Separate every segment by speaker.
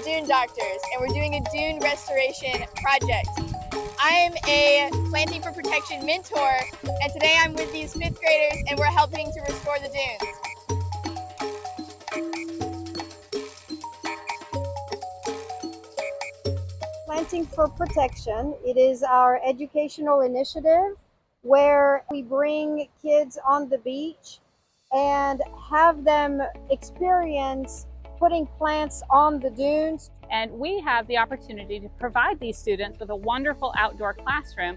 Speaker 1: Dune Doctors, and we're doing a dune restoration project. I'm a Planting for Protection mentor, and today I'm with these 5th graders, and we're helping to restore the dunes.
Speaker 2: Planting for Protection. It is our educational initiative where we bring kids on the beach and have them experience putting plants on the dunes.
Speaker 3: And we have the opportunity to provide these students with a wonderful outdoor classroom.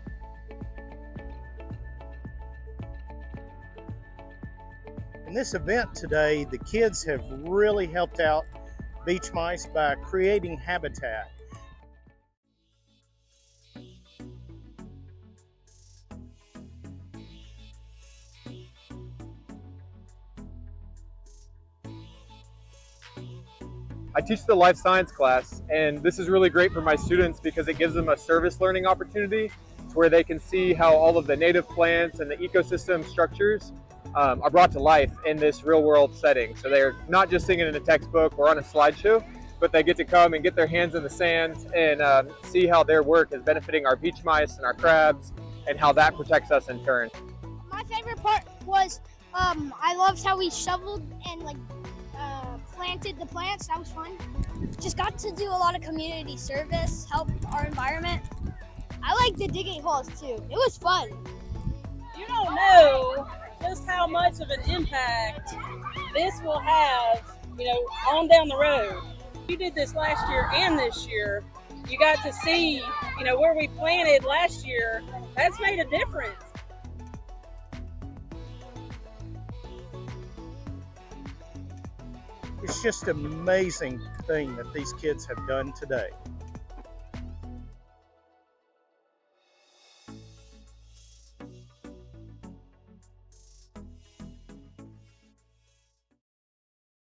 Speaker 4: In this event today, the kids have really helped out beach mice by creating habitat.
Speaker 5: I teach the life science class, and this is really great for my students because it gives them a service learning opportunity to where they can see how all of the native plants and the ecosystem structures are brought to life in this real world setting. So they're not just seeing it in a textbook or on a slideshow, but they get to come and get their hands in the sand and see how their work is benefiting our beach mice and our crabs and how that protects us in turn.
Speaker 6: My favorite part was I loved how we shoveled and planted the plants. That was fun. Just got to do a lot of community service, help our environment. I like the digging holes too. It was fun.
Speaker 7: You don't know just how much of an impact this will have, on down the road. You did this last year and this year. You got to see, where we planted last year. That's made a difference.
Speaker 4: It's just an amazing thing that these kids have done today.